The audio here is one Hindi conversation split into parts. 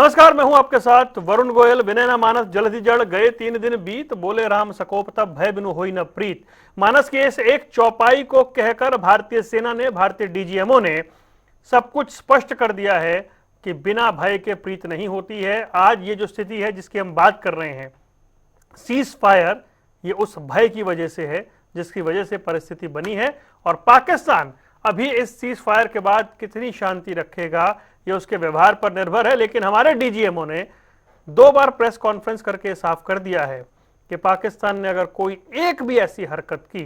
नमस्कार, मैं हूं आपके साथ वरुण गोयल। विनय न मानस जलधि जड़, गए 3 दिन बीत, बोले राम सकोप तब, भय बिनु होई न प्रीत। मानस के इस एक चौपाई को कहकर भारतीय सेना ने, भारतीय डीजीएमओ ने सब कुछ स्पष्ट कर दिया है कि बिना भय के प्रीत नहीं होती है। आज ये जो स्थिति है जिसकी हम बात कर रहे हैं, सीज फायर, ये उस भय की वजह से है जिसकी वजह से परिस्थिति बनी है। और पाकिस्तान अभी इस सीज फायर के बाद कितनी शांति रखेगा ये उसके व्यवहार पर निर्भर है। लेकिन हमारे डीजीएमओ ने 2 बार प्रेस कॉन्फ्रेंस करके साफ कर दिया है कि पाकिस्तान ने अगर कोई एक भी ऐसी हरकत की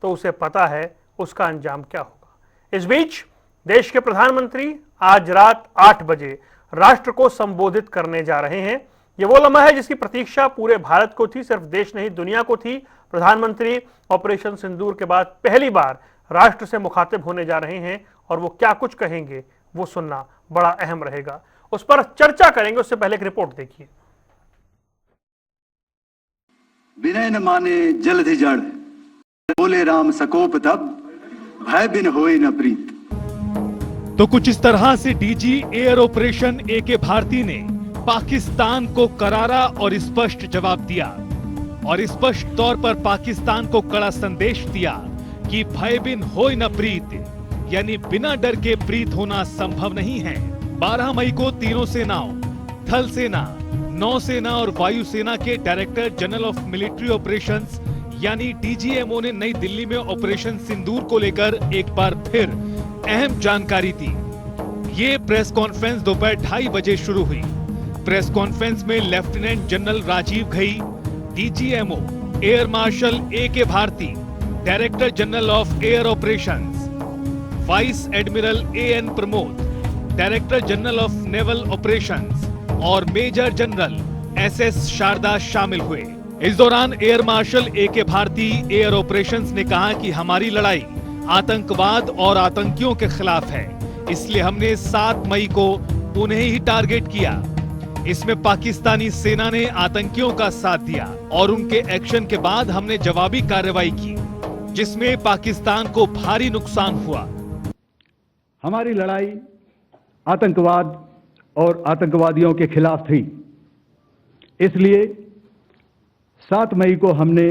तो उसे पता है उसका अंजाम क्या होगा। इस बीच देश के प्रधानमंत्री आज रात 8 बजे राष्ट्र को संबोधित करने जा रहे हैं। यह वो लम्हा है जिसकी प्रतीक्षा पूरे भारत को थी, सिर्फ देश नहीं दुनिया को थी। प्रधानमंत्री ऑपरेशन सिंदूर के बाद पहली बार राष्ट्र से मुखातिब होने जा रहे हैं और वो क्या कुछ कहेंगे वो सुनना बड़ा अहम रहेगा। उस पर चर्चा करेंगे, उससे पहले एक रिपोर्ट देखिए। विनय न माने जलधि जड़, बोले राम सकोप तब, भय बिन होए न प्रीत। तो कुछ इस तरह से DG air operation A K. Bharti ने पाकिस्तान को करारा और स्पष्ट जवाब दिया और स्पष्ट तौर पर पाकिस्तान को कड़ा संदेश दिया कि भय बिन होए न प्रीत, यानी बिना डर के प्रीत होना संभव नहीं है। 12 मई को तीनों सेनाओं, थल सेना, नौसेना और वायुसेना के director general of military operations यानी डीजीएमओ ने नई दिल्ली में ऑपरेशन सिंदूर को लेकर एक बार फिर अहम जानकारी दी। ये प्रेस कॉन्फ्रेंस दोपहर 2:30 बजे शुरू हुई। प्रेस कॉन्फ्रेंस में lieutenant general Rajiv Ghai, DGMO air marshal A K. Bharati, director general of air operations vice admiral A N. Pramod, director general of naval operations और मेजर जनरल एस.एस. शारदा शामिल हुए। इस दौरान air marshal A K. Bharati air operations ने कहा कि हमारी लड़ाई आतंकवाद और आतंकियों के खिलाफ है, इसलिए हमने 7 मई को उन्हें ही टारगेट किया। इसमें पाकिस्तानी सेना ने आतंकियों का साथ दिया और उनके एक्शन के बाद हमने जवाबी कार्रवाई की, जिसमें पाकिस्तान को भारी नुकसान हुआ। हमारी लड़ाई आतंकवाद और आतंकवादियों के खिलाफ थी, इसलिए 7 मई को हमने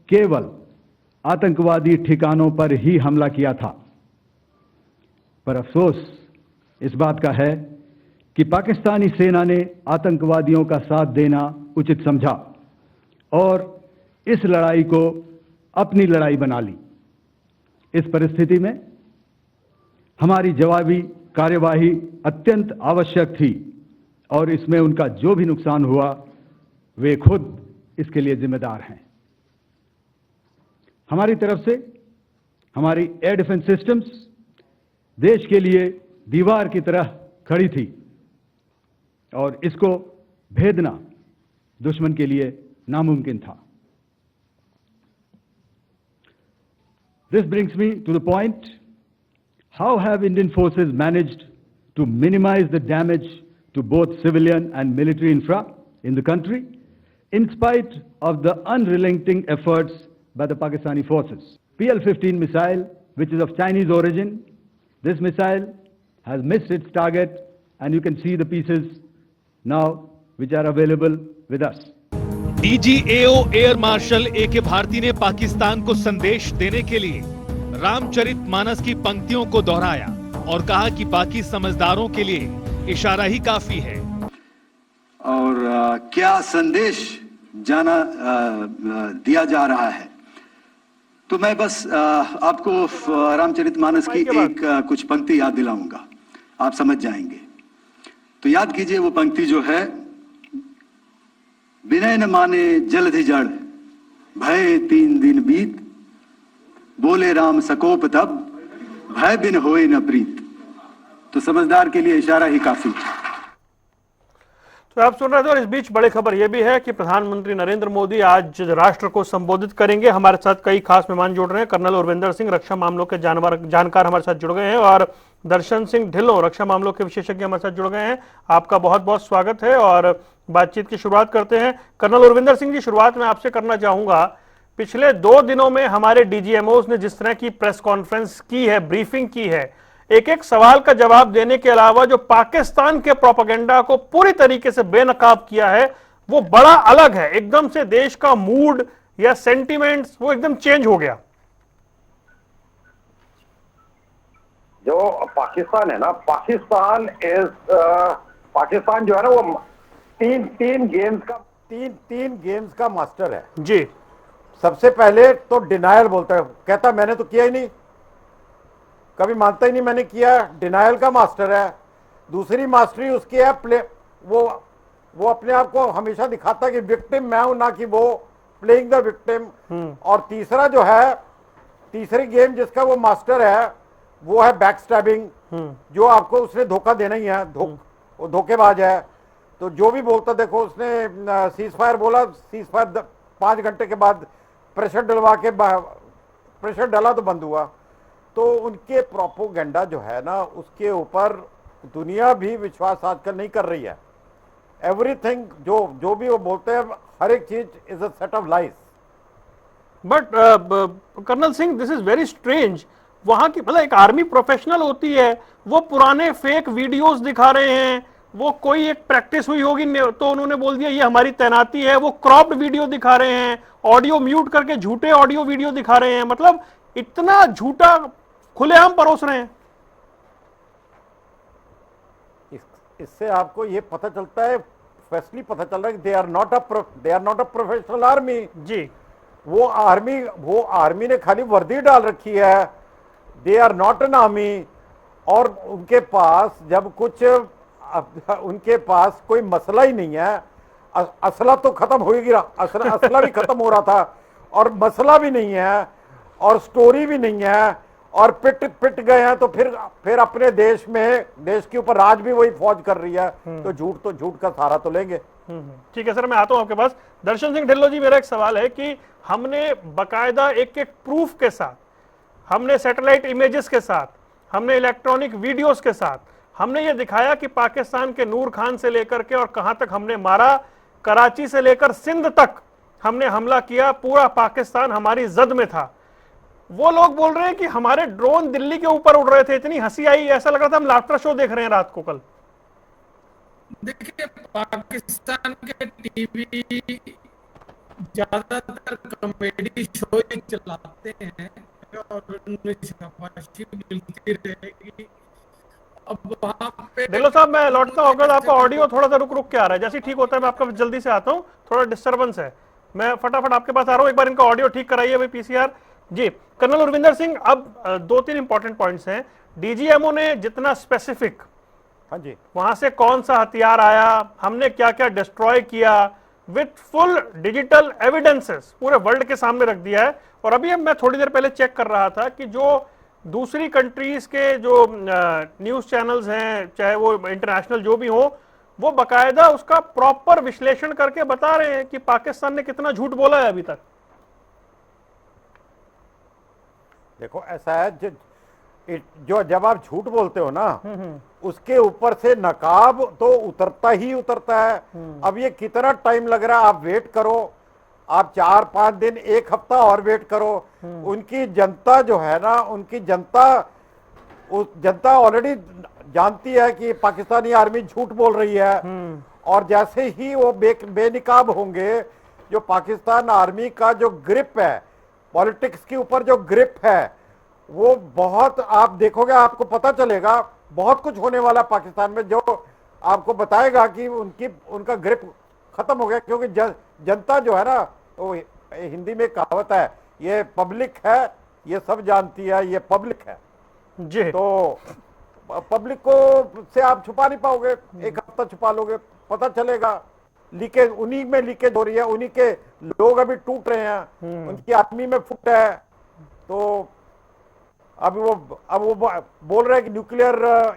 केवल आतंकवादी ठिकानों पर ही हमला किया था। पर अफसोस इस बात का है कि पाकिस्तानी सेना ने आतंकवादियों का साथ देना उचित समझा और इस लड़ाई को अपनी लड़ाई बना ली। इस परिस्थिति में हमारी जवाबी कार्यवाही अत्यंत आवश्यक थी और इसमें उनका जो भी नुकसान हुआ वे खुद इसके लिए जिम्मेदार हैं। हमारी तरफ से हमारी एयर डिफेंस सिस्टम्स देश के लिए दीवार की तरह खड़ी थी और इसको भेदना दुश्मन के लिए नामुमकिन था। This brings me to the point, how have Indian forces managed to minimize the damage to both civilian and military infra in the country in spite of the unrelenting efforts by the Pakistani forces? PL-15 missile, which is of Chinese origin, this missile has missed its target and you can see the pieces now which are available with us. DGMO air marshal A K. Bharti ने पाकिस्तान को संदेश देने के लिए रामचरितमानस की पंक्तियों को दोहराया और कहा कि बाकी समझदारों के लिए इशारा ही काफी है। और क्या संदेश दिया जा रहा है, तो मैं बस आपको रामचरितमानस की एक कुछ पंक्ति याद दिलाऊंगा, आप समझ जाएंगे। तो याद कीजिए वो पंक्ति जो है, विनय न माने जलधि जड़, भय 3 दिन बीत, बोले राम सकोप तब, भय बिन होए न प्रीत। तो समझदार के लिए इशारा ही काफी। तो आप सुन रहे थे। और इस बीच बड़ी खबर यह भी है कि प्रधानमंत्री नरेंद्र मोदी आज राष्ट्र को संबोधित करेंगे। हमारे साथ कई खास मेहमान जुड़ रहे हैं। कर्नल उरविंदर सिंह, रक्षा मामलों के जानकार हमारे साथ जुड़ गए हैं, और दर्शन सिंह ढिल्लों, रक्षा मामलों के विशेषज्ञ हमारे साथ जुड़ गए हैं। आपका बहुत बहुत स्वागत है और बातचीत की शुरुआत करते हैं। कर्नल उरविंदर सिंह जी, शुरुआत में आपसे करना चाहूंगा, पिछले 2 दिनों में हमारे डीजीएमओ ने जिस तरह की प्रेस कॉन्फ्रेंस की है, ब्रीफिंग की है, एक एक सवाल का जवाब देने के अलावा जो पाकिस्तान के प्रोपेगेंडा को पूरी तरीके से बेनकाब किया है वो बड़ा अलग है। एकदम से देश का मूड या सेंटिमेंट्स वो एकदम चेंज हो गया। जो पाकिस्तान है ना, पाकिस्तान जो है ना वो तीन गेम्स का मास्टर है जी। सबसे पहले तो डिनायल बोलता है, कहता मैंने तो किया ही नहीं, कभी मानता ही नहीं मैंने किया, डिनायल का मास्टर है। दूसरी मास्टरी उसकी है वो अपने आप को हमेशा दिखाता है कि विक्टिम मैं हूं, ना कि वो प्लेइंग द विक्टिम। और तीसरा जो है, तीसरी गेम जिसका वो मास्टर है वो है बैक स्टैबिंग, जो आपको उसने धोखा देना ही है, वो धोखेबाज है। तो जो भी बोलता, देखो उसने सीज फायर बोला, सीज फायर 5 घंटे के बाद प्रेशर डला तो बंद हुआ। तो उनके प्रोपोगेंडा जो है ना उसके ऊपर दुनिया भी विश्वास आजकल नहीं कर रही है। एवरीथिंग जो भी वो बोलते हैं, हर एक चीज is a set of lies. But colonel Singh, this is very strange. वहां की मतलब एक आर्मी प्रोफेशनल होती है, वो पुराने फेक वीडियोस दिखा रहे हैं, वो कोई एक प्रैक्टिस हुई होगी तो उन्होंने बोल दिया ये हमारी तैनाती है, वो क्रॉप्ड वीडियो दिखा रहे हैं, ऑडियो म्यूट करके झूठे ऑडियो वीडियो दिखा रहे हैं, मतलब इतना झूठा खुलेआम परोस रहे हैं। इससे आपको ये पता चलता है, फैसली पता चल रहा है कि they are not a professional army जी। वो आर्मी ने खाली वर्दी डाल रखी है, they are not an army. और उनके पास कोई मसला ही नहीं है। असला तो खत्म हो ही रहा, असला भी खत्म हो रहा था, और मसला भी नहीं है, और स्टोरी भी नहीं है, और पिट गए हैं। तो फिर अपने देश के ऊपर राज भी वही फौज कर रही है, तो झूठ का सहारा तो लेंगे। ठीक है सर, मैं आता हूं आपके पास। दर्शन सिंह ढिल्लों जी, मेरा एक सवाल है कि हमने बकायदा एक एक प्रूफ के साथ, हमने सैटेलाइट इमेजेस के साथ, हमने इलेक्ट्रॉनिक वीडियोस के साथ, हमने ये दिखाया कि पाकिस्तान के नूर खान से लेकर के और कहां तक हमने मारा, कराची से लेकर सिंध तक हमने हमला किया, पूरा पाकिस्तान हमारी जद में था। वो लोग बोल रहे हैं कि हमारे ड्रोन दिल्ली के ऊपर उड़ रहे थे, इतनी हंसी आई, ऐसा लग रहा था हम लाफ्टर शो देख रहे हैं रात को कल। देखिए, पाकिस्तान के टीवी ज्यादातर कॉमेडी शो ही चलाते हैं और उनमें शाबाशी मिलती रहेगी। अब वहां पे ढिल्लों साहब, मैं लौटता हूँ, अगर आपका ऑडियो थोड़ा सा रुक रुक के आ रहा है, जैसे ठीक होता है मैं आपका जल्दी से आता हूँ, थोड़ा डिस्टर्बेंस है, मैं फटाफट आपके पास आ रहा हूँ। एक बार इनका ऑडियो ठीक कराइए भाई पीसीआर जी। कर्नल उर्विंदर सिंह, अब 2-3 इंपॉर्टेंट पॉइंट्स हैं। डीजीएमओ ने जितना स्पेसिफिक, हाँ जी, वहां से कौन सा हथियार आया, हमने क्या क्या डिस्ट्रॉय किया, विथ फुल डिजिटल एविडेंसेस पूरे वर्ल्ड के सामने रख दिया है। और अभी मैं थोड़ी देर पहले चेक कर रहा था कि जो दूसरी कंट्रीज के जो न्यूज चैनल्स हैं, चाहे वो इंटरनेशनल जो भी हो, वो बकायदा उसका प्रॉपर विश्लेषण करके बता रहे हैं कि पाकिस्तान ने कितना झूठ बोला है अभी तक। देखो ऐसा है, जो जब आप झूठ बोलते हो ना, उसके ऊपर से नकाब तो उतरता ही उतरता है। अब ये कितना टाइम लग रहा है, आप वेट करो, आप 4-5 दिन, 1 हफ्ता और वेट करो। उनकी जनता जो है ना, उनकी जनता ऑलरेडी जानती है कि पाकिस्तानी आर्मी झूठ बोल रही है। और जैसे ही वो बेनिकाब होंगे, जो पाकिस्तान आर्मी का जो ग्रिप है, पॉलिटिक्स के ऊपर जो ग्रिप है, वो बहुत, आप देखोगे, आपको पता चलेगा, बहुत कुछ होने वाला पाकिस्तान में जो आपको बताएगा कि उनका ग्रिप खत्म हो गया। क्योंकि जनता जो है ना, तो हिंदी में कहावत है, ये पब्लिक है, ये सब जानती है, ये पब्लिक है जी। तो पब्लिक को से आप छुपा नहीं पाओगे। 1 हफ्ता छुपा लोगे, पता चलेगा। लीकेज, उन्हीं में लीकेज हो रही है, उन्हीं के लोग अभी टूट रहे हैं, उनकी आर्मी में फुट है। तो अब वो बोल रहे हैं कि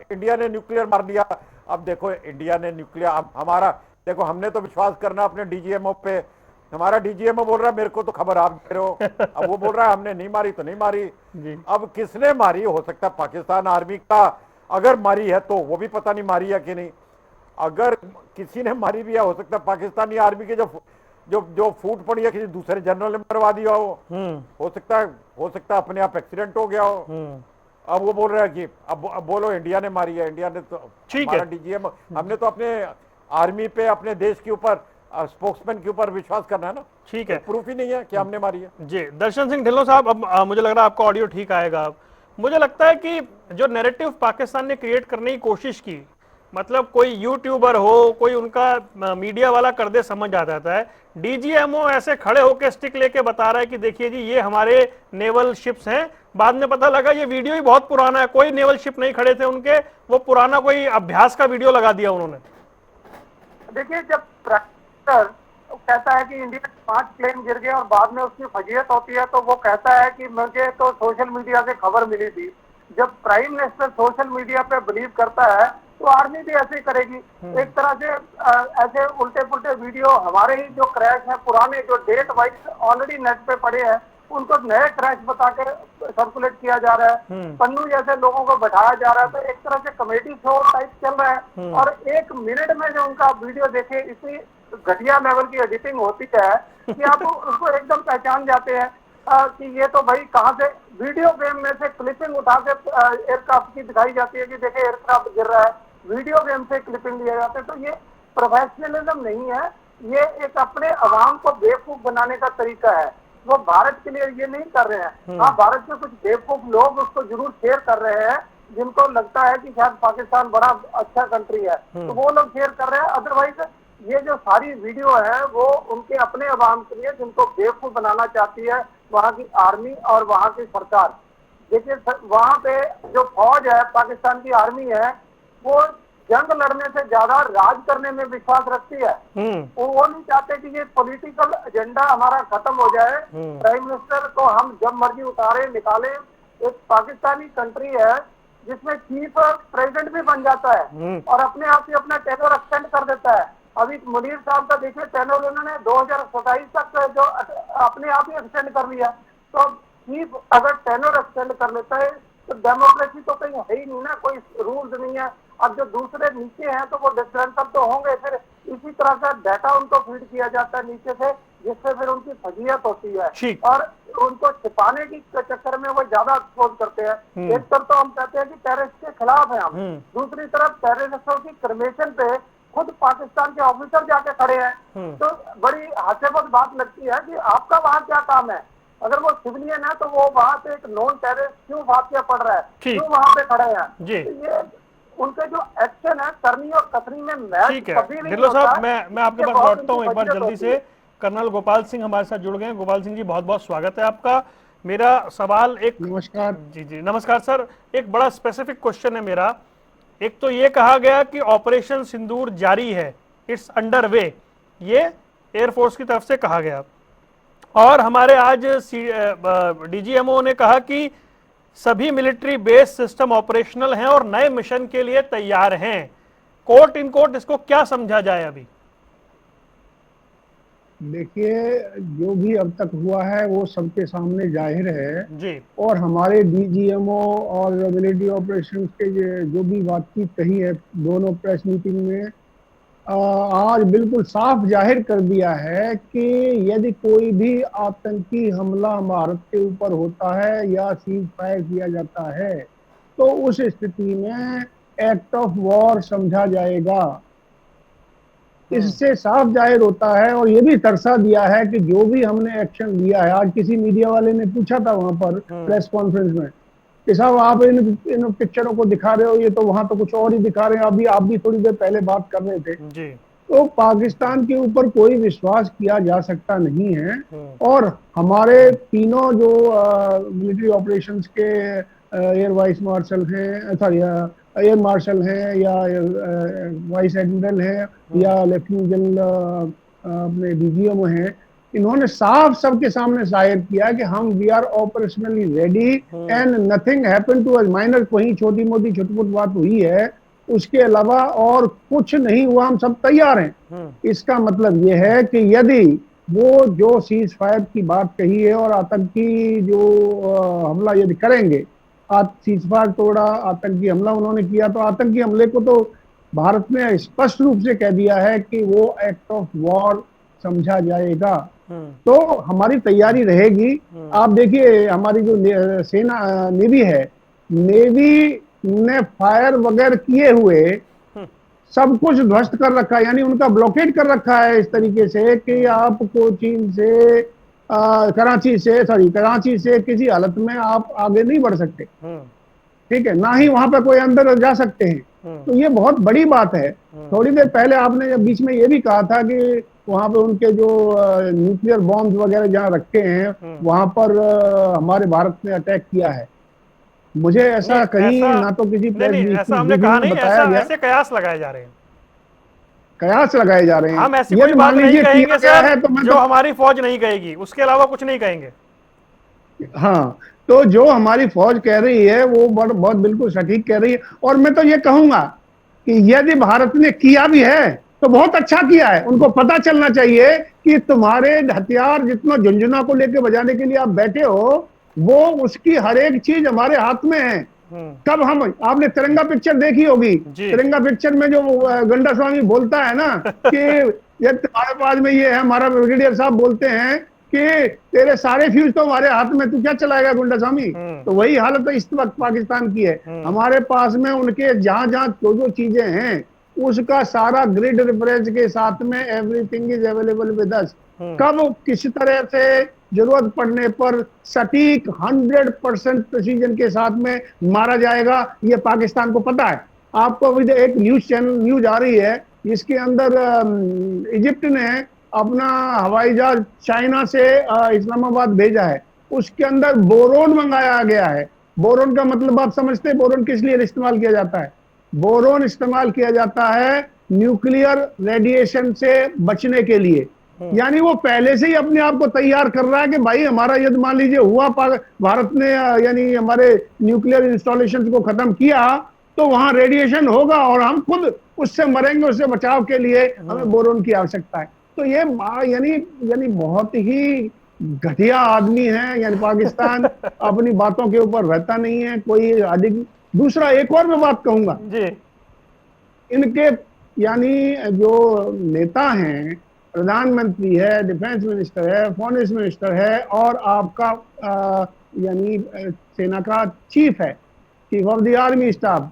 इंडिया ने न्यूक्लियर मार दिया। अब देखो, इंडिया ने न्यूक्लियर, हमारा देखो, हमने तो विश्वास करना अपने डीजीएमओ पे। हमारा डीजीएमओ बोल रहा है मेरे को तो खबर आप दे रहे हो, अब वो बोल रहा है हमने नहीं मारी तो नहीं मारी। अब किसने मारी? हो सकता है पाकिस्तान आर्मी का, अगर मारी है तो वो भी पता नहीं मारी है कि नहीं। अगर किसी ने मारी भी है, हो सकता है पाकिस्तानी आर्मी के जो फूट पड़ी है किसी दूसरे जनरल ने मरवा दिया हो सकता है अपने आप एक्सीडेंट हो गया हो। अब वो बोल रहा है कि अब बोलो इंडिया ने मारी है, इंडिया ने तो ठीक हमारा है। डीजीएम, हमने तो अपने आर्मी पे, अपने देश के ऊपर, स्पोक्समैन के ऊपर विश्वास करना है ना। ठीक है। प्रूफ ही नहीं है कि हमने मारी है। जी दर्शन सिंह ढिल्लों साहब, अब मुझे लग रहा है आपका ऑडियो ठीक आएगा। अब मुझे लगता है कि जो नैरेटिव पाकिस्तान ने क्रिएट करने की कोशिश की, मतलब कोई यूट्यूबर हो, कोई उनका मीडिया वाला कर दे, समझ आ जाता है। डीजीएमओ ऐसे खड़े होकर स्टिक लेके बता रहा है कि देखिए जी ये हमारे नेवल शिप्स हैं। बाद में पता लगा ये वीडियो ही बहुत पुराना है, कोई नेवल शिप नहीं खड़े थे उनके, वो पुराना कोई अभ्यास का वीडियो लगा दिया उन्होंने। देखिए, जब प्राइम कहता है कि इंडिया के 5 प्लेन गिर गए और बाद में उसकी फजीयत होती है, तो वो कहता है कि मुझे तो सोशल मीडिया से खबर मिली थी। जब प्राइम मिनिस्टर सोशल मीडिया पे बिलीव करता है तो आर्मी भी ऐसे ही करेगी। एक तरह से ऐसे उल्टे पुल्टे वीडियो, हमारे ही जो क्रैश हैं पुराने, जो डेट वाइज ऑलरेडी नेट पे पड़े हैं, उनको नए क्रैश बताकर सर्कुलेट किया जा रहा है। पन्नू जैसे लोगों को बैठाया जा रहा है, तो एक तरह से कॉमेडी शो टाइप चल रहा है। और 1 मिनट में जो उनका वीडियो देखे, इतनी घटिया लेवल की एडिटिंग होती है कि आप उसको एकदम पहचान जाते हैं कि ये तो भाई कहाँ से वीडियो गेम में से क्लिपिंग उठा के एयरक्राफ्ट की दिखाई जाती है कि देखे एयरक्राफ्ट गिर रहा है, वीडियो गेम से क्लिपिंग लिया जाता है। तो ये प्रोफेशनलिज्म नहीं है, ये एक अपने अवाम को बेवकूफ बनाने का तरीका है। वो भारत के लिए ये नहीं कर रहे हैं। हाँ, भारत के कुछ बेवकूफ लोग उसको जरूर शेयर कर रहे हैं, जिनको लगता है कि शायद पाकिस्तान बड़ा अच्छा कंट्री है, तो वो लोग शेयर कर रहे हैं। अदरवाइज ये जो सारी वीडियो है वो उनके अपने अवाम के लिए, जिनको बेवकूफ बनाना चाहती है वहाँ की आर्मी और वहाँ की सरकार। देखिए, वहाँ पे जो फौज है, पाकिस्तान की आर्मी है, वो जंग लड़ने से ज्यादा राज करने में विश्वास रखती है। वो नहीं चाहते कि ये पॉलिटिकल एजेंडा हमारा खत्म हो जाए। प्राइम मिनिस्टर को हम जब मर्जी उतारे निकाले। एक पाकिस्तानी कंट्री है जिसमें चीफ प्रेसिडेंट भी बन जाता है और अपने आप ही अपना टेनर एक्सटेंड कर देता है। अभी मुनीर साहब का देखिए टेनर उन्होंने 2027 तक जो अपने आप ही एक्सटेंड कर लिया। तो चीफ अगर टेनर एक्सटेंड कर लेता है तो डेमोक्रेसी तो कहीं है ही नहीं ना, कोई रूल्स नहीं है। अब जो दूसरे नीचे हैं तो वो डिस्टेंसर तो होंगे, फिर इसी तरह का डाटा उनको फीड किया जाता है नीचे से, जिससे फिर उनकी फजीयत होती है और उनको छिपाने की चक्कर में वो ज्यादा एक्सपोज करते हैं। एक तरफ तो हम कहते हैं कि टेररिस्ट के खिलाफ है हम, दूसरी तरफ टेररिस्टों की क्रमेशन पे खुद पाकिस्तान के ऑफिसर जाके खड़े हैं। तो बड़ी हास्यास्पद बात लगती है कि आपका वहाँ क्या काम है? अगर वो सिविलियन है तो वो वहाँ पे एक नॉन टेररिस्ट क्यों वाकया पड़ रहा है, क्यों वहाँ पे खड़े हैं? तो ये उनके जो एक्शन है करनी और कतरी में मैच कभी नहीं ढिल्लों होता। साहब, मैं आपके पास लौटता हूँ एक बार जल्दी से। कर्नल गोपाल सिंह हमारे साथ जुड़ गए हैं। गोपाल सिंह जी, बहुत बहुत स्वागत है आपका। मेरा सवाल एक, नमस्कार जी नमस्कार सर, एक बड़ा स्पेसिफिक क्वेश्चन है मेरा। एक तो ये कहा गया कि ऑपरेशन सिंदूर जारी है, इट्स अंडर वे, ये एयरफोर्स की तरफ से कहा गया, और हमारे आज डीजीएमओ ने कहा कि सभी मिलिट्री बेस सिस्टम ऑपरेशनल हैं और नए मिशन के लिए तैयार हैं। कोर्ट इन कोर्ट इसको क्या समझा जाए अभी? देखिए, जो भी अब तक हुआ है वो सबके सामने जाहिर है जी। और हमारे डीजीएमओ और मिलिट्री ऑपरेशंस के जो भी बातचीत कही है दोनों प्रेस मीटिंग में, आज बिल्कुल साफ जाहिर कर दिया है कि यदि कोई भी आतंकी हमला भारत के ऊपर होता है या सीज फायर किया जाता है तो उस स्थिति में एक्ट ऑफ वॉर समझा जाएगा। इससे साफ जाहिर होता है और ये भी तरसा दिया है कि जो भी हमने एक्शन लिया है, आज किसी मीडिया वाले ने पूछा था वहां पर प्रेस कॉन्फ्रेंस में कि साहब आप इन पिक्चरों को दिखा रहे हो, ये तो वहां तो कुछ और ही दिखा रहे हैं, अभी आप भी थोड़ी देर पहले बात कर रहे थे जी। तो पाकिस्तान के ऊपर कोई विश्वास किया जा सकता नहीं है। और हमारे तीनों जो मिलिट्री ऑपरेशंस के एयर वाइस मार्शल हैं, सॉरी एयर मार्शल हैं या वाइस एडमिरल हैं या लेफ्टिनेंट जनरल अपने डीजीएमओ हैं, इन्होंने साफ सबके सामने जाहिर किया कि हम we are operationally ready and nothing happen to us. Minor कोई छोटी मोटी छोटी बात हुई है, उसके अलावा और कुछ नहीं हुआ, हम सब तैयार हैं। इसका मतलब यह है कि यदि वो जो सीज फायर की बात कही है और आतंकी जो हमला यदि करेंगे, सीज फायर तोड़ा, आतंकी हमला उन्होंने किया, तो आतंकी हमले को तो भारत ने स्पष्ट रूप से कह दिया है कि वो एक्ट ऑफ वॉर समझा जाएगा। तो हमारी तैयारी रहेगी। आप देखिए हमारी जो सेना नेवी है नेवी ने फायर वगैरह किए हुए सब कुछ ध्वस्त कर रखा है, यानी उनका ब्लॉकेट कर रखा है इस तरीके से कि आप कोचीन से कराची से किसी हालत में आप आगे नहीं बढ़ सकते, ठीक है, ना ही वहां पे कोई अंदर जा सकते हैं। तो ये बहुत बड़ी बात है। थोड़ी देर पहले आपने जब बीच में ये भी कहा था कि वहां पे उनके जो न्यूक्लियर बॉम्ब वगैरह जहां रखे हैं वहां पर हमारे भारत ने अटैक किया है। मुझे ऐसा कहीं ना तो किसी प्रेस ऐसा हमने कहा नहीं, बताया गया, ऐसे कयास लगाए जा रहे हैं, कयास लगाए जा रहे हैं। हम ऐसी ये कोई बात मान नहीं लीजिए कहेंगे किया गया है सर तो मैं जो तो हमारी फौज नहीं कहेगी, उसके अलावा कुछ नहीं कहेंगे। हाँ, तो जो हमारी फौज कह रही है वो बहुत बिल्कुल सटीक कह रही है। और मैं तो ये कहूंगा कि यदि भारत ने किया भी है तो बहुत अच्छा किया है। उनको पता चलना चाहिए कि तुम्हारे हथियार जितना झुंझुना को लेके बजाने के लिए आप बैठे हो, वो उसकी हर एक चीज हमारे हाथ में है। कब हम, आपने तिरंगा पिक्चर देखी होगी, तिरंगा पिक्चर में जो गंडा स्वामी बोलता है ना कि ये तुम्हारे पास में ये है, हमारा ब्रिगेडियर साहब बोलते हैं कि तेरे सारे फ्यूज तो हमारे हाथ में, तू क्या चलाएगा गुंडा स्वामी। तो वही हालत तो इस वक्त पाकिस्तान की है। हमारे पास में उनके जहां जहां जो चीजें हैं उसका सारा ग्रिड रेफरेंस के साथ में everything is available with us. कब किसी तरह से जरूरत पड़ने पर सटीक 100% प्रिसीजन के साथ में मारा जाएगा, ये पाकिस्तान को पता है। आपको अभी एक न्यूज आ रही है जिसके अंदर इजिप्ट ने अपना हवाई जहाज चाइना से इस्लामाबाद भेजा है, उसके अंदर बोरोन मंगाया गया है। बोरोन का मतलब आप समझते हैं बोरोन किस लिए इस्तेमाल किया जाता है? बोरोन इस्तेमाल किया जाता है न्यूक्लियर रेडिएशन से बचने के लिए। यानी वो पहले से ही अपने आप को तैयार कर रहा है कि भाई हमारा यदि मान लीजिए हुआ, भारत ने यानी हमारे न्यूक्लियर इंस्टॉलेशन को खत्म किया तो वहां रेडिएशन होगा और हम खुद उससे मरेंगे। उससे बचाव के लिए हमें बोरोन की आवश्यकता है। तो ये यानी बहुत ही घटिया आदमी है, यानी पाकिस्तान अपनी बातों के ऊपर रहता नहीं है कोई अधिक। दूसरा एक और मैं बात कहूंगा जी, इनके यानी जो नेता हैं, प्रधानमंत्री है, डिफेंस मिनिस्टर है, फॉरेन मिनिस्टर है और आपका यानी सेना का चीफ है, chief of the army staff,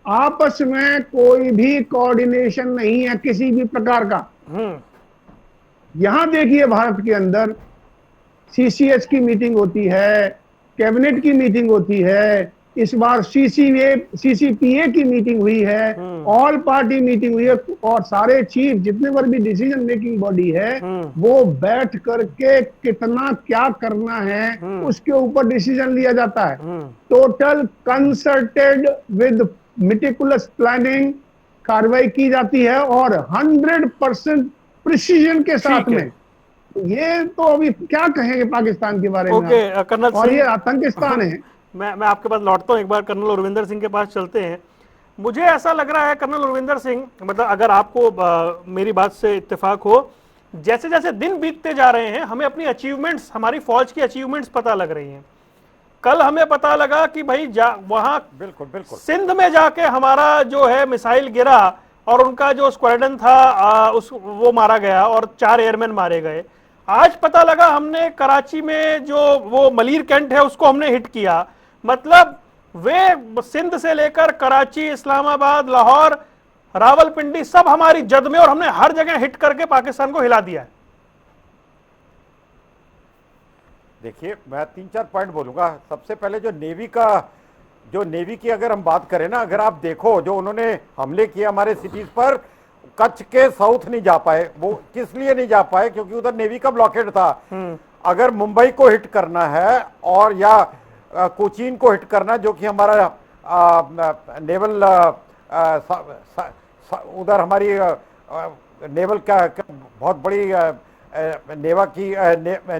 आपस में कोई भी कोऑर्डिनेशन नहीं है किसी भी प्रकार का। यहां देखिए भारत के अंदर सीसीएस की मीटिंग होती है, कैबिनेट की मीटिंग होती है, इस बार सीसीपीए की मीटिंग हुई है, ऑल पार्टी मीटिंग हुई है और सारे चीफ जितने पर भी डिसीजन मेकिंग बॉडी है वो बैठ करके कितना क्या करना है उसके ऊपर डिसीजन लिया जाता है। Total consulted with meticulous planning कार्रवाई की जाती है और 100% प्रिसीजन के साथ में। ये तो अभी क्या कहेंगे पाकिस्तान के बारे में। कर्नल और ये आतंकिस्तान है। मैं आपके पास लौटता हूं, एक बार कर्नल उरविंदर सिंह के पास चलते हैं। मुझे ऐसा लग रहा है कर्नल उरविंदर सिंह, मतलब अगर आपको मेरी बात से इत्तेफाक हो, जैसे जैसे दिन बीतते जा रहे हैं हमें अपनी अचीवमेंट्स, हमारी फौज की अचीवमेंट्स पता लग रही हैं। कल हमें पता लगा कि भाई वहां बिल्कुल सिंध में जाके हमारा जो है मिसाइल गिरा और उनका जो स्क्वाड्रन था वो मारा गया और 4 एयरमैन मारे गए। आज पता लगा हमने कराची में जो वो मलीर कैंट है उसको हमने हिट किया। मतलब वे सिंध से लेकर कराची, इस्लामाबाद, लाहौर, रावलपिंडी सब हमारी जद में और हमने हर जगह हिट करके पाकिस्तान को हिला दिया है। देखिए मैं 3-4 पॉइंट बोलूंगा। सबसे पहले जो नेवी की अगर हम बात करें ना, अगर आप देखो जो उन्होंने हमले किए हमारे सिटीज पर, कच्छ के साउथ नहीं जा पाए। वो किस लिए नहीं जा पाए? क्योंकि उधर नेवी का ब्लॉकेड था। अगर मुंबई को हिट करना है और या कोचीन को हिट करना, जो कि हमारा नेवल उधर हमारी नेवल का बहुत बड़ी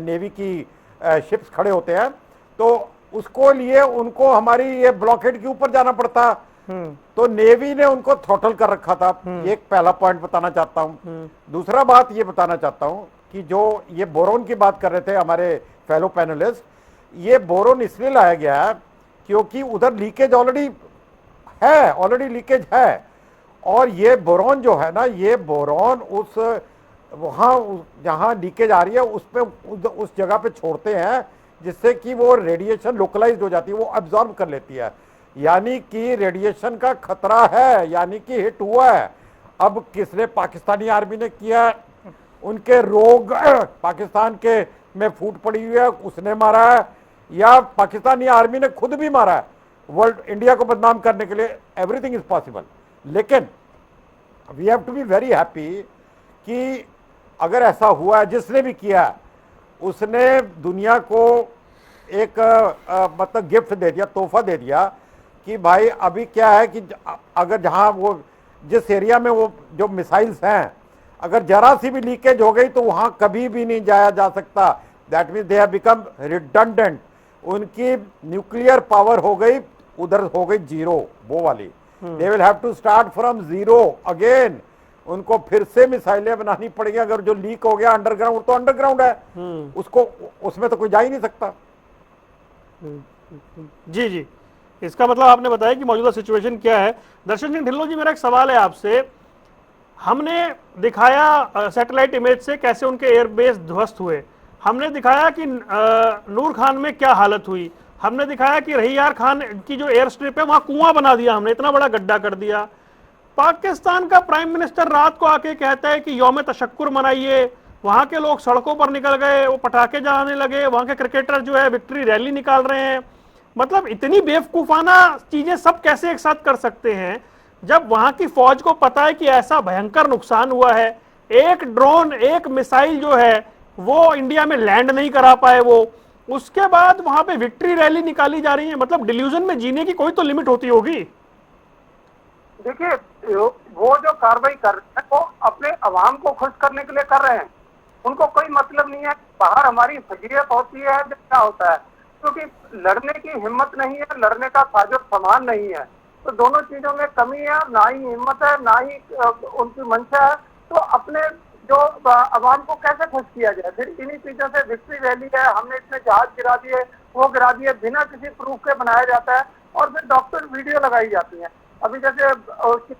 नेवी की शिप्स खड़े होते हैं, तो उसको लिए उनको हमारी ये ब्लॉकेड के ऊपर जाना पड़ता। तो नेवी ने उनको थ्रॉटल कर रखा था। ये एक पहला पॉइंट बताना चाहता हूं। दूसरा बात ये बताना चाहता हूं कि जो ये बोरोन की बात कर रहे थे हमारे फेलो पैनलिस्ट, ये बोरोन इसलिए लाया गया है क्योंकि उधर लीकेज ऑलरेडी लीकेज है। और ये बोरोन जो है ना, ये बोरोन वहां जहां लीकेज आ रही है उस जगह पे छोड़ते हैं, जिससे कि वो रेडिएशन लोकलाइज्ड हो जाती है, वो अब्जॉर्ब कर लेती है। यानी कि रेडिएशन का खतरा है, यानी कि हिट हुआ है। अब किसने, पाकिस्तानी आर्मी ने किया, उनके रोग पाकिस्तान के में फूट पड़ी हुई है, उसने मारा है, या पाकिस्तानी आर्मी ने खुद भी मारा है वर्ल्ड इंडिया को बदनाम करने के लिए। एवरीथिंग इज पॉसिबल, लेकिन we have to be very happy कि अगर ऐसा हुआ है, जिसने भी किया है उसने दुनिया को एक मतलब गिफ्ट दे दिया, तोहफा दे दिया कि भाई अभी क्या है कि अगर जहां वो जिस एरिया में वो जो मिसाइल्स हैं, अगर जरा सी भी लीकेज हो गई तो वहां कभी भी नहीं जाया जा सकता। That means they have become redundant. उनकी न्यूक्लियर पावर हो गई, उधर हो गई जीरो, वो वाली। They will have to start from zero again. उनको फिर से मिसाइलें बनानी पड़ेगी। अगर जो लीक हो गया अंडरग्राउंड, तो अंडरग्राउंड है, उसको उसमें तो कोई जा ही नहीं सकता। जी जी, इसका मतलब आपने बताया कि मौजूदा सिचुएशन क्या है। दर्शन सिंह ढिल्लों जी, मेरा एक सवाल है आपसे। हमने दिखाया सैटेलाइट इमेज से कैसे उनके एयरबेस ध्वस्त हुए, हमने दिखाया कि नूर खान में क्या हालत हुई, हमने दिखाया कि रहियार खान की जो एयर स्ट्रिप है वहां कुआं बना दिया हमने, इतना बड़ा गड्ढा कर दिया। पाकिस्तान का प्राइम मिनिस्टर रात को आके कहता है कि यौम तशक्कुर मनाइए, वहां के लोग सड़कों पर निकल गए, वो पटाखे जलाने लगे, वहां के क्रिकेटर जो है विक्ट्री रैली निकाल रहे हैं। मतलब इतनी बेवकूफाना चीजें सब कैसे एक साथ कर सकते हैं, जब वहां की फौज को पता है कि ऐसा भयंकर नुकसान हुआ है। एक ड्रोन, एक मिसाइल जो है वो इंडिया में लैंड नहीं करा पाए वो, उसके बाद वहां पे विक्ट्री रैली निकाली जा रही है। मतलब डिल्यूजन में जीने की कोई तो लिमिट होती होगी। देखिए, वो जो कार्रवाई कर रहे हैं वो अपने अवाम को खुश करने के लिए कर रहे हैं। उनको कोई मतलब नहीं है बाहर हमारी फजीयत होती है जब क्या होता है, क्योंकि लड़ने की हिम्मत नहीं है, लड़ने का साजो सामान नहीं है। तो दोनों चीजों में कमी है, ना ही हिम्मत है ना ही उनकी मंशा है। तो अपने जो अवाम को कैसे खुश किया जाए, फिर इन्हीं चीजों से विक्ट्री रैली है, हमने इतने जहाज गिरा दिए, वो गिरा दिए, बिना किसी प्रूफ के बनाया जाता है, और फिर डॉक्टर वीडियो लगाई जाती है। अभी जैसे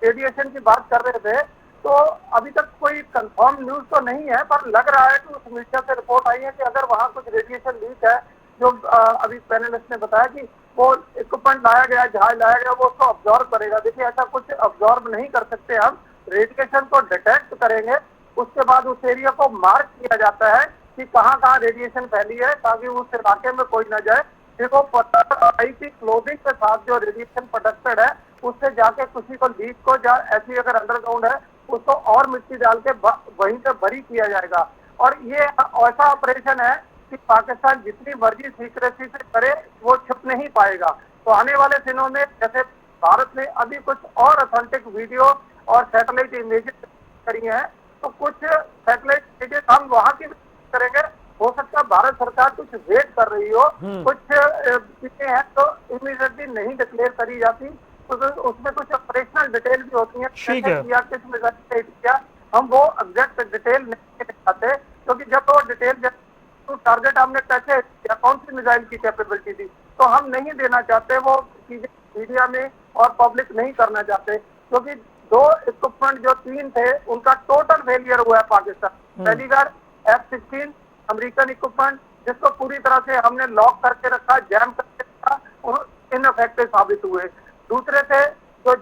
रेडिएशन की बात कर रहे थे, तो अभी तक कोई कंफर्म न्यूज तो नहीं है, पर लग रहा है कि उस मीडिया से रिपोर्ट आई है कि अगर वहां कुछ रेडिएशन लीक है, जो अभी पैनलिस्ट ने बताया कि वो इक्विपमेंट लाया गया, जहाज लाया गया, वो उसको ऑब्जॉर्व करेगा। देखिए, ऐसा कुछ ऑब्जॉर्व नहीं कर सकते हम। रेडिएशन को डिटेक्ट करेंगे, उसके बाद उस एरिया को मार्क किया जाता है कि कहाँ कहाँ रेडिएशन फैली है, ताकि उस इलाके में कोई न जाए। देखो, पता आई कि क्लोथिंग के साथ जो रेडिएशन प्रोटेक्टेड है, उससे जाके किसी को लीक को ऐसी अगर अंडरग्राउंड है, उसको और मिट्टी डाल के वहीं से बरी किया जाएगा। और ये ऐसा ऑपरेशन है कि पाकिस्तान जितनी मर्जी सीक्रेसी से करे, वो छिप नहीं पाएगा। तो आने वाले दिनों में जैसे भारत ने अभी कुछ और ऑथेंटिक वीडियो और सैटेलाइट इमेजेस करी हैं, तो कुछ सैटेलाइट इमेजेस हम वहां की करेंगे। हो सकता है भारत सरकार कुछ वेट कर रही हो, कुछ चीजें हैं तो इमीडिएटली नहीं डिक्लेयर करी जाती, तो उसमें कुछ ऑपरेशनल डिटेल भी होती है, किया किस मिसाइल किया, हम वो एग्जैक्ट डिटेल नहीं चाहते, क्योंकि जब वो डिटेल तो टारगेट हमने कैसे किया, कौन सी मिसाइल की कैपेबिलिटी थी, तो हम नहीं देना चाहते वो चीजें मीडिया में और पब्लिक नहीं करना चाहते, क्योंकि दो इक्विपमेंट जो 3 थे उनका टोटल फेलियर हुआ है पाकिस्तान। पहली बार F-16 अमेरिकन इक्विपमेंट, जिसको पूरी तरह से हमने लॉक करके रखा, जैम करके रखा, इनइफेक्टिव साबित हुए। दूसरे थे जो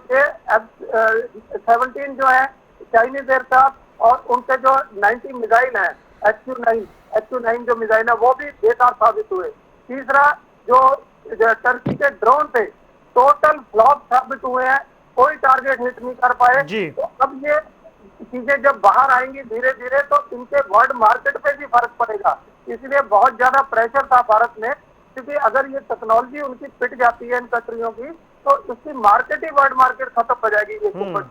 F-17 जो है चाइनीज एयरक्राफ्ट, और उनके जो 90 मिसाइल है HQ-9 जो मिसाइल है, वो भी बेकार साबित हुए। तीसरा जो टर्की के ड्रोन थे, टोटल फ्लॉप साबित हुए हैं, कोई टारगेट हिट नहीं कर पाए। तो अब ये चीजें जब बाहर आएंगी धीरे धीरे, तो इनके वर्ल्ड मार्केट पे भी फर्क पड़ेगा। इसलिए बहुत ज्यादा प्रेशर था भारत में, क्योंकि अगर ये टेक्नोलॉजी उनकी पिट जाती है इन कंट्रियों की, तो इसकी मार्केट ही वर्ल्ड मार्केट खत्म हो जाएगी ये।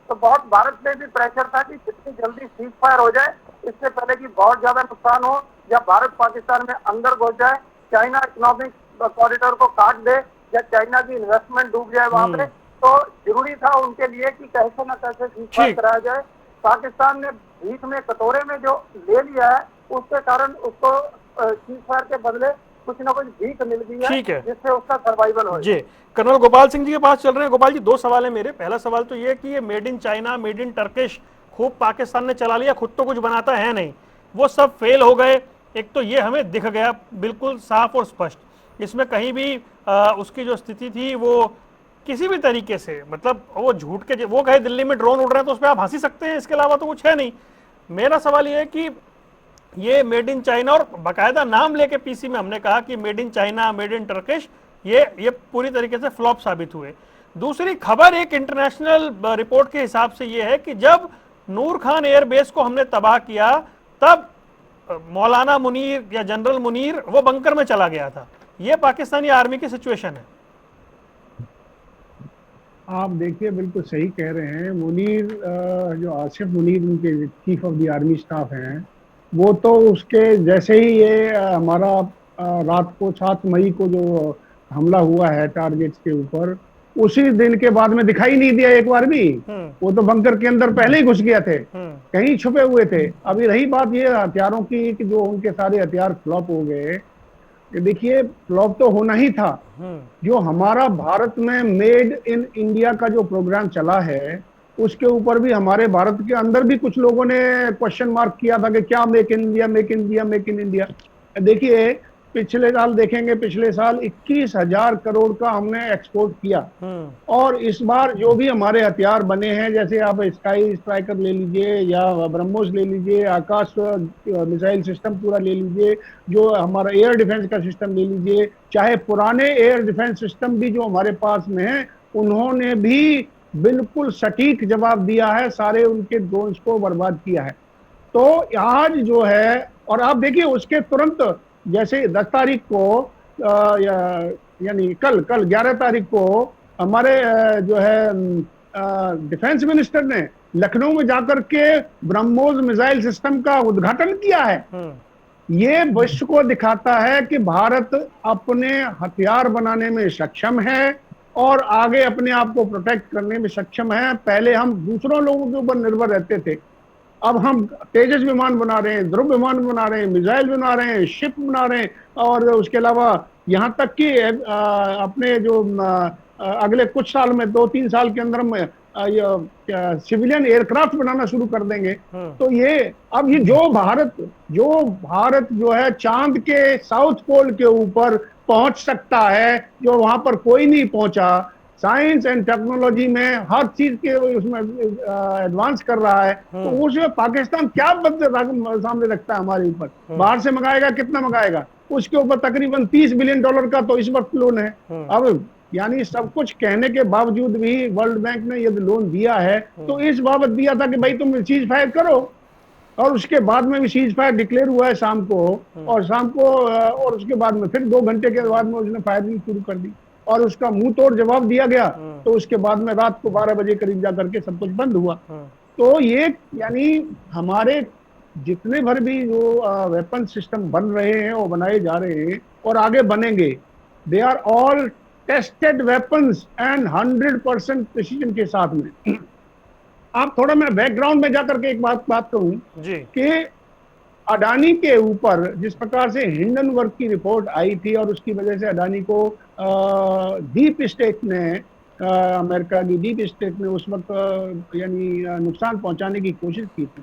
तो बहुत भारत में भी प्रेशर था कि जितनी जल्दी सीज फायर हो जाए, इससे पहले कि बहुत ज्यादा नुकसान हो, या भारत पाकिस्तान में अंदर घुस जाए, चाइना इकोनॉमिक कॉरिडोर को काट दे, या चाइना की इन्वेस्टमेंट डूब जाए वहां पे, तो जरूरी था उनके लिए कि कैसे न कैसे सीज फायर कराया जाए। पाकिस्तान ने भीख में कटोरे में जो ले लिया है, उसके कारण उसको सीज फायर के बदले कुछ ना कुछ भीख मिल गई है, जिससे उसका सर्वाइवल हो। जी, कर्नल गोपाल सिंह जी के पास चल रहे हैं। गोपाल जी, 2 सवाल है मेरे। पहला सवाल तो ये कि ये made in China, made in Turkish खूब पाकिस्तान ने चला लिया, खुद तो कुछ बनाता है नहीं, वो सब फेल हो गए। एक तो ये हमें दिख गया बिल्कुल साफ और स्पष्ट, इसमें कहीं भी उसकी जो स्थिति थी वो किसी भी तरीके से, मतलब वो झूठ के वो कहे दिल्ली में ड्रोन उड़ रहे हैं तो उस पर आप हंसी सकते हैं, इसके अलावा तो कुछ है नहीं। मेरा सवाल ये है कि ये मेड इन चाइना, और बाकायदा नाम लेके पीसी में हमने कहा कि made in China, made in Turkish, ये पूरी तरीके से फ्लॉप साबित हुए। दूसरी खबर एक इंटरनेशनल रिपोर्ट के हिसाब से ये है कि जब नूर खान एयरबेस को हमने तबाह किया तब मौलाना मुनीर या जनरल मुनीर वो बंकर में चला गया था। ये पाकिस्तानी आर्मी की सिचुएशन है। आप देखिए, बिल्कुल सही कह रहे हैं। मुनीर, जो आसिफ मुनीर उनके chief of the army staff हैं, वो तो उसके जैसे ही ये हमारा रात को 7 मई को जो हमला हुआ है टारगेट्स के ऊपर, उसी दिन के बाद में दिखाई नहीं दिया एक बार भी। वो तो बंकर के अंदर पहले ही घुस गया थे, कहीं छुपे हुए थे। अभी रही बात ये हथियारों की कि जो उनके सारे हथियार फ्लॉप हो गए, देखिए फ्लॉप तो होना ही था। जो हमारा भारत में मेड इन इंडिया का जो प्रोग्राम चला है, उसके ऊपर भी हमारे भारत के अंदर भी कुछ लोगों ने क्वेश्चन मार्क किया था कि क्या make in India, make in India, make in India. देखिए पिछले साल देखेंगे, पिछले साल 21,000 करोड़ का हमने एक्सपोर्ट किया, और इस बार जो भी हमारे हथियार बने हैं, जैसे आप स्काई स्ट्राइकर ले लीजिए या ब्रह्मोस ले लीजिए, आकाश मिसाइल सिस्टम पूरा ले लीजिए, जो हमारा एयर डिफेंस का सिस्टम ले लीजिए, चाहे पुराने एयर डिफेंस सिस्टम भी जो हमारे पास में है, उन्होंने भी बिल्कुल सटीक जवाब दिया है, सारे उनके ड्रोन्स को बर्बाद किया है। तो आज जो है, और आप देखिए उसके तुरंत जैसे 10 तारीख को यानी कल 11 तारीख को हमारे जो है डिफेंस मिनिस्टर ने लखनऊ में जाकर के ब्रह्मोस मिसाइल सिस्टम का उद्घाटन किया है। ये विश्व को दिखाता है कि भारत अपने हथियार बनाने में सक्षम है और आगे अपने आप को प्रोटेक्ट करने में सक्षम है। पहले हम दूसरों लोगों के ऊपर निर्भर रहते थे, अब हम तेजस विमान बना रहे हैं, ध्रुव विमान बना रहे हैं, मिसाइल बना रहे हैं, शिप बना रहे हैं, और उसके अलावा यहाँ तक कि अपने जो अगले कुछ साल में 2-3 साल के अंदर में सिविलियन एयरक्राफ्ट बनाना शुरू कर देंगे। तो ये अब ये जो भारत जो है चांद के साउथ पोल के ऊपर पहुंच सकता है, जो वहां पर कोई नहीं पहुंचा, साइंस एंड टेक्नोलॉजी में हर चीज के उसमें एडवांस कर रहा है, तो उसमें पाकिस्तान क्या सामने रखता है हमारे ऊपर? बाहर से मंगाएगा, कितना मंगाएगा? उसके ऊपर तकरीबन $30 बिलियन का तो इस वक्त लोन है। अब यानी सब कुछ कहने के बावजूद भी वर्ल्ड बैंक ने यदि लोन दिया है तो इस बाबत दिया था कि भाई तुम सीज फायर करो, और उसके बाद में भी सीज फायर डिक्लेयर हुआ है शाम को, और उसके बाद में फिर 2 घंटे के बाद में उसने फायरिंग शुरू कर दी और उसका मुंह तोड़ जवाब दिया गया। तो उसके बाद में रात को 12 बजे करीब जा करके सब कुछ बंद हुआ। तो ये यानी हमारे जितने भर भी जो वेपन सिस्टम बन रहे हैं वो बनाए जा रहे हैं और आगे बनेंगे, they are all tested weapons and 100% precision के साथ में। आप थोड़ा मैं बैकग्राउंड में जाकर के एक बात कहूं कि अडानी के ऊपर जिस प्रकार से हिंडनबर्ग की रिपोर्ट आई थी और उसकी वजह से अडानी को डीप स्टेट ने, अमेरिका की डीप स्टेट ने उस वक्त यानी नुकसान पहुंचाने की कोशिश की थी,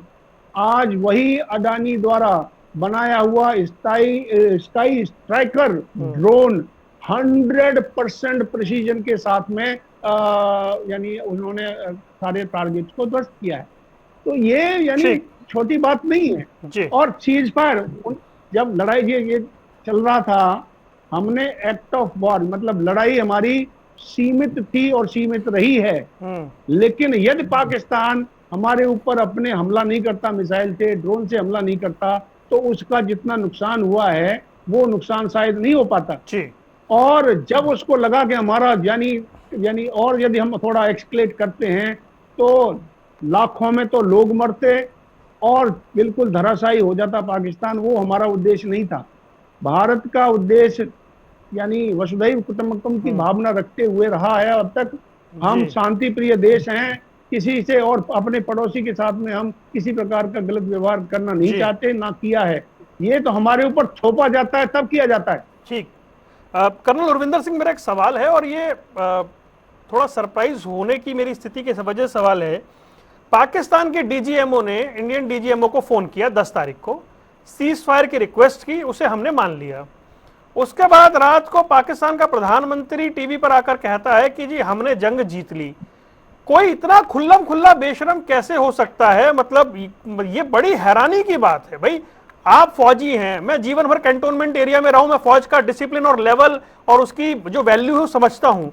आज वही अडानी द्वारा बनाया हुआ स्काई स्ट्राइकर ड्रोन 100% प्रिसीजन के साथ में यानी उन्होंने सारे टारगेट्स को ध्वस्त किया है। तो ये यानी छोटी बात नहीं है। और सीज फायर जब लड़ाई ये चल रहा था, हमने एक्ट ऑफ वॉर, मतलब लड़ाई हमारी सीमित थी और सीमित रही है, लेकिन यदि पाकिस्तान हमारे ऊपर अपने हमला नहीं करता, मिसाइल से, ड्रोन से हमला नहीं करता, तो उसका जितना नुकसान हुआ है वो नुकसान शायद नहीं हो पाता। और जब उसको लगा कि हमारा यानी और यदि हम थोड़ा एक्सक्लेट करते हैं तो लाखों में तो लोग मरते और बिल्कुल धराशायी हो जाता पाकिस्तान। वो हमारा उद्देश्य नहीं था। भारत का उद्देश्य यानी वसुधैव कुटुंबकम की भावना रखते हुए रहा है। अब तक हम शांति प्रिय देश हैं, किसी से और अपने पड़ोसी के साथ में हम किसी प्रकार का गलत व्यवहार करना नहीं चाहते, ना किया है। ये तो हमारे ऊपर थोपा जाता है तब किया जाता है। ठीक। कर्नल उर्विंदर सिंह, मेरा एक सवाल है और ये थोड़ा सरप्राइज होने की मेरी स्थिति की वजह सवाल है। पाकिस्तान के डीजीएमओ ने इंडियन डीजीएमओ को फोन किया 10 तारीख को, सीज फायर की रिक्वेस्ट की, उसे हमने मान लिया। उसके बाद रात को पाकिस्तान का प्रधानमंत्री टीवी पर आकर कहता है कि जी हमने जंग जीत ली। कोई इतना खुल्लम खुल्ला बेशरम कैसे हो सकता है? मतलब ये बड़ी हैरानी की बात है भाई। आप फौजी हैं, मैं जीवन भर कैंटोनमेंट एरिया में रहा हूं, मैं फौज का डिसिप्लिन और लेवल और उसकी जो वैल्यू है समझता हूं।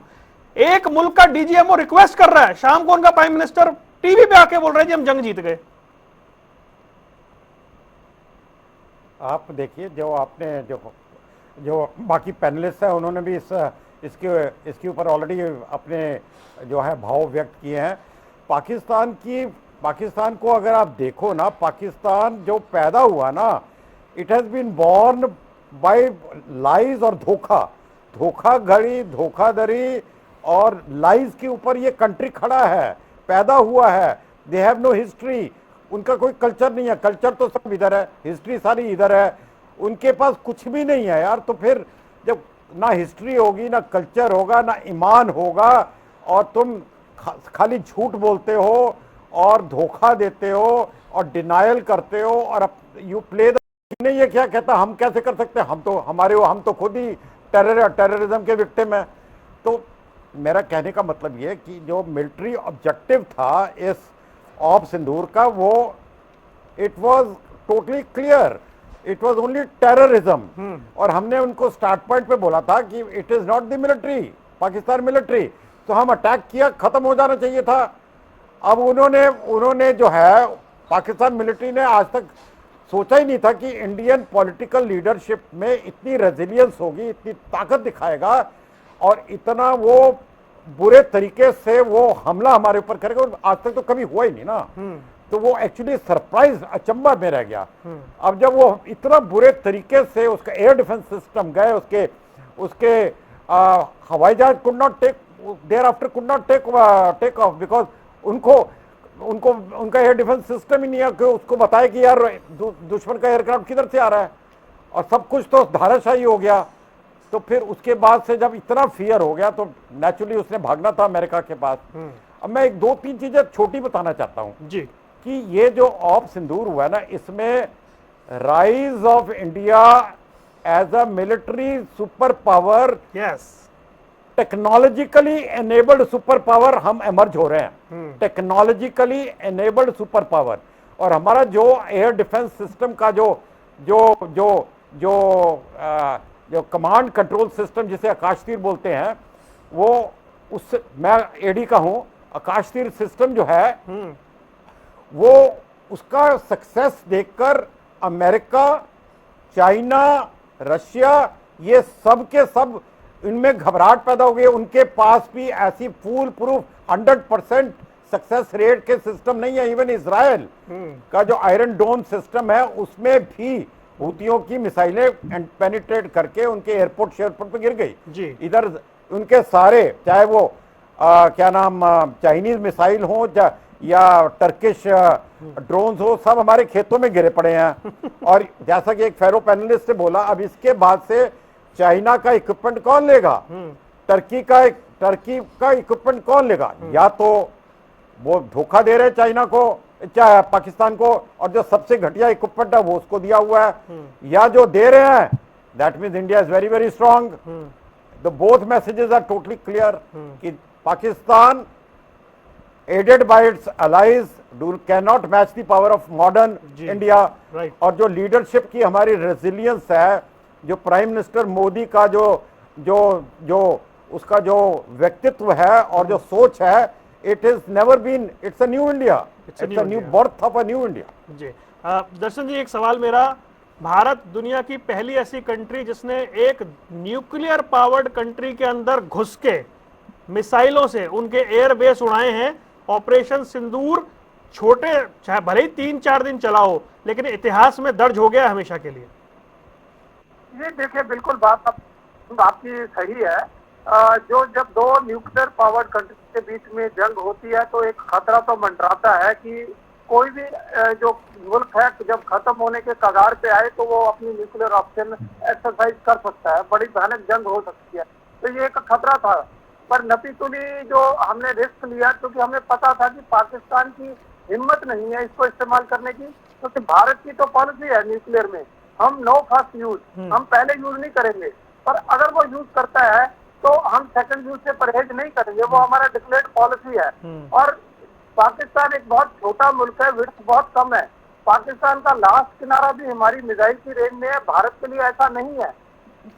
एक मुल्क का डीजीएमओ रिक्वेस्ट कर रहा है, शाम को उनका प्राइम मिनिस्टर टीवी पे आके बोल रहे हैं जी हम जंग जीत गए। आप देखिए, जो आपने जो बाकी पैनलिस्ट हैं उन्होंने भी इसके ऊपर ऑलरेडी अपने जो है भाव व्यक्त किए हैं। पाकिस्तान को अगर आप देखो ना, पाकिस्तान जो पैदा हुआ ना, it has been born by lies और धोखाधड़ी और लाइज के ऊपर ये कंट्री खड़ा है, पैदा हुआ है। दे हैव नो हिस्ट्री, उनका कोई कल्चर नहीं है। कल्चर तो सब इधर है, हिस्ट्री सारी इधर है, उनके पास कुछ भी नहीं है यार। तो फिर जब ना हिस्ट्री होगी, ना कल्चर होगा, ना ईमान होगा, और तुम खाली झूठ बोलते हो और धोखा देते हो और डिनायल करते हो और यू प्ले द। ये क्या कहता, हम कैसे कर सकते हैं, हम तो खुद ही टेररिज्म के विक्टिम है। तो मेरा कहने का मतलब ये कि जो मिलिट्री ऑब्जेक्टिव था इस ऑप सिंदूर का, वो it was totally clear, it was only terrorism. और हमने उनको स्टार्ट पॉइंट पे बोला था कि it is not the military, Pakistan military. तो हम अटैक किया, खत्म हो जाना चाहिए था। अब उन्होंने जो है, पाकिस्तान मिलिट्री ने आज तक सोचा ही नहीं था कि इंडियन पॉलिटिकल लीडरशिप में इतनी रेजिलियंस होगी, इतनी ताकत दिखाएगा और इतना वो बुरे तरीके से वो हमला हमारे ऊपर करेगा। आज तक तो कभी हुआ ही नहीं ना। तो वो एक्चुअली सरप्राइज, अचंभा में रह गया। अब जब वो इतना बुरे तरीके से उसका एयर डिफेंस सिस्टम गए, उसके हवाई जहाज could not take there after could not take off, because उनका एयर डिफेंस सिस्टम ही नहीं है कि उसको बताए कि यार दुश्मन का एयरक्राफ्ट किधर से आ रहा है, और सब कुछ तो धाराशाही हो गया। तो फिर उसके बाद से जब इतना फियर हो गया तो नेचुरली उसने भागना था अमेरिका के पास। अब मैं एक दो तीन चीजें छोटी बताना चाहता हूं जी कि ये जो ऑप सिंदूर हुआ ना, इसमें rise of India as a military super power, yes, technologically enabled super power हम एमर्ज हो रहे हैं, टेक्नोलॉजिकली एनेबल्ड सुपर पावर। और हमारा जो एयर डिफेंस सिस्टम का जो कमांड कंट्रोल सिस्टम जिसे आकाश तीर बोलते हैं, वो उस मैं एडी का हूं, आकाश तीर सिस्टम जो है वो उसका सक्सेस देखकर अमेरिका, चाइना, रशिया, ये सब के सब इनमें घबराहट पैदा हो गई। उनके पास भी ऐसी फूल प्रूफ 100% सक्सेस रेट के सिस्टम नहीं है। इवन इजराइल का जो आयरन डोम सिस्टम है उसमें भी हूतियों की मिसाइलें पेनिट्रेट करके उनके एयरपोर्ट पे गिर गई। इधर उनके सारे, चाहे वो क्या नाम चाइनीज मिसाइल हो या टर्किश ड्रोन्स हो, सब हमारे खेतों में गिरे पड़े हैं। और जैसा कि एक फेरो पैनलिस्ट ने बोला, अब इसके बाद से चाइना का इक्विपमेंट कौन लेगा, टर्की का इक्विपमेंट कौन लेगा? या तो वो धोखा दे रहे चाइना को, चाहे पाकिस्तान को, और जो सबसे घटिया इक्विपमेंट है वो उसको दिया हुआ है, या जो दे रहे हैं that means India is very very strong. The both messages are totally clear कि Pakistan aided by its allies cannot match the power of modern India। और जो लीडरशिप की हमारी रेजिलियंस है, जो प्राइम मिनिस्टर मोदी का जो उसका जो व्यक्तित्व है और जो सोच है, it is never been, it's a new India, it's a new birth of a new India. जी दर्शन जी, एक सवाल मेरा, भारत दुनिया की पहली ऐसी कंट्री जिसने एक न्यूक्लियर पावर्ड कंट्री के अंदर घुस के मिसाइलों से उनके एयर बेस उड़ाए हैं। ऑपरेशन सिंदूर छोटे, चाहे भले ही 3-4 दिन चला हो, लेकिन इतिहास में दर्ज हो गया हमेशा के लिए। ये देखिए, बिल्कुल बात आपकी सही है। जब दो न्यूक्लियर पावर्ड कंट्री के बीच में जंग होती है तो एक खतरा तो मंडराता है कि कोई भी जो मुल्क है जब खत्म होने के कगार पे आए तो वो अपनी न्यूक्लियर ऑप्शन एक्सरसाइज कर सकता है, बड़ी भयानक जंग हो सकती है। तो ये एक खतरा था, पर नपीतुली जो हमने रिस्क लिया, क्योंकि हमें पता था कि पाकिस्तान की हिम्मत नहीं है इसको इस्तेमाल करने की, क्योंकि भारत की तो पॉलिसी है न्यूक्लियर में, हम नो फर्स्ट यूज, हम पहले यूज नहीं करेंगे। पर अगर वो यूज करता है तो हम सेकंड यूज से परहेज नहीं करेंगे, वो हमारा डिक्लेयर्ड पॉलिसी है। और पाकिस्तान एक बहुत छोटा मुल्क है, विड्थ बहुत कम है। पाकिस्तान का लास्ट किनारा भी हमारी मिसाइल की रेंज में है, भारत के लिए ऐसा नहीं है।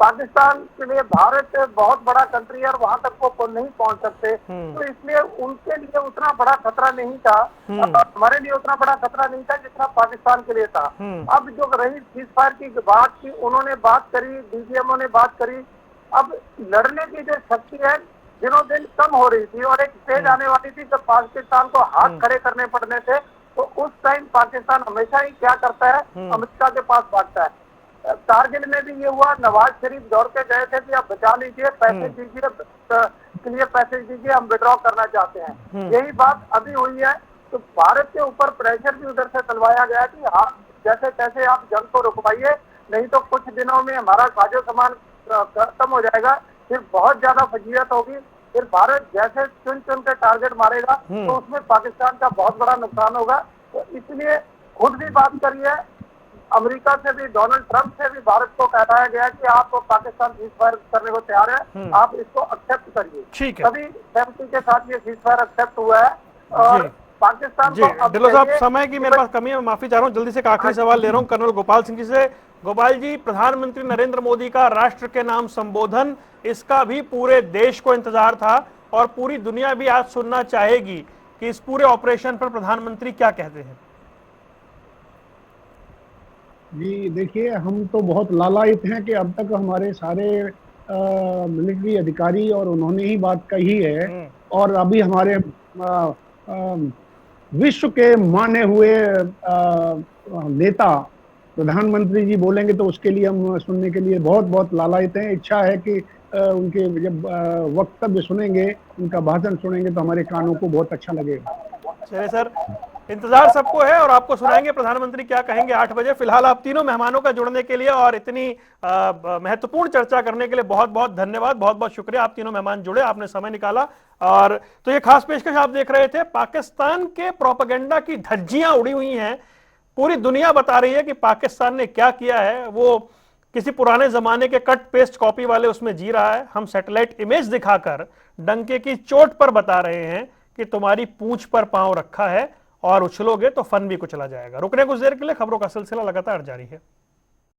पाकिस्तान के लिए भारत बहुत बड़ा कंट्री है और वहां तक वो नहीं पहुंच सकते, तो इसलिए उनके लिए उतना बड़ा खतरा नहीं था, हमारे लिए उतना बड़ा खतरा नहीं था जितना पाकिस्तान के लिए था। अब जो रही सीज फायर की बात की, उन्होंने बात करी, डीजीएमओ ने बात करी। अब लड़ने की जो शक्ति है दिनों दिन कम हो रही थी और एक स्टेज आने वाली थी जब पाकिस्तान को हाथ खड़े करने पड़ने थे, तो उस टाइम पाकिस्तान हमेशा ही क्या करता है, अमेरिका के पास भागता है। कारगिल में भी ये हुआ, नवाज शरीफ दौड़ के गए थे कि आप बचा लीजिए, पैसे दीजिए, क्लियर पैसे दीजिए, हम विड्रॉ करना चाहते हैं। यही बात अभी हुई है। तो भारत के ऊपर प्रेशर भी उधर से चलवाया गया कि आप जैसे तैसे आप जंग को रुकवाइए, नहीं तो कुछ दिनों में हमारा साजो सामान खत्म हो जाएगा, फिर बहुत ज्यादा फजीयत होगी, फिर भारत जैसे चुन चुन के टारगेट मारेगा तो उसमें पाकिस्तान का बहुत बड़ा नुकसान होगा। तो इसलिए खुद भी बात करी है, अमेरिका से भी, डोनाल्ड ट्रंप से भी भारत को कहलाया गया कि आप पाकिस्तान सीज फायर करने को तैयार है, आप इसको एक्सेप्ट करिए। ठीक है, तभी सहमति के साथ ये सीज फायर एक्सेप्ट हुआ है। और पाकिस्तान जी को ढिल्लों साहब, समय की मेरे पास कमी है, मैं माफी चाह रहा हूँ। जल्दी से एक आखिरी सवाल ले रहा हूँ कर्नल गोपाल सिंह जी से। गोपाल जी, प्रधानमंत्री नरेंद्र मोदी का राष्ट्र के नाम संबोधन, इसका भी पूरे देश को इंतजार था और पूरी दुनिया भी आज सुनना चाहेगी कि इस पूरे ऑपरेशन पर प्रधानमंत्री क्या कहते हैं। जी देखिए, हम तो बहुत लालायित हैं कि अब तक हमारे सारे मिलिट्री अधिकारी और उन्होंने ही बात कही है, और अभी हमारे विश्व के माने हुए नेता प्रधानमंत्री जी बोलेंगे तो उसके लिए हम सुनने के लिए बहुत बहुत लालायित हैं। इच्छा है कि उनके जब वक्तव्य सुनेंगे, उनका भाषण सुनेंगे तो हमारे कानों को बहुत अच्छा लगेगा। चलिए सर, इंतजार सबको है और आपको सुनाएंगे प्रधानमंत्री क्या कहेंगे 8 बजे। फिलहाल आप तीनों मेहमानों का जुड़ने के लिए और इतनी महत्वपूर्ण चर्चा करने के लिए बहुत बहुत धन्यवाद, बहुत बहुत शुक्रिया। आप तीनों मेहमान जुड़े, आपने समय निकाला। और तो ये खास पेशकश आप देख रहे थे। पाकिस्तान के प्रोपेगेंडा की धज्जियां उड़ी हुई हैं, पूरी दुनिया बता रही है कि पाकिस्तान ने क्या किया है। वो किसी पुराने जमाने के कट पेस्ट कॉपी वाले उसमें जी रहा है। हम सैटेलाइट इमेज दिखाकर डंके की चोट पर बता रहे हैं कि तुम्हारी पूंछ पर पांव रखा है और उछलोगे तो फन भी कुचला जाएगा। रुकने कुछ देर के लिए, खबरों का सिलसिला लगातार जारी है।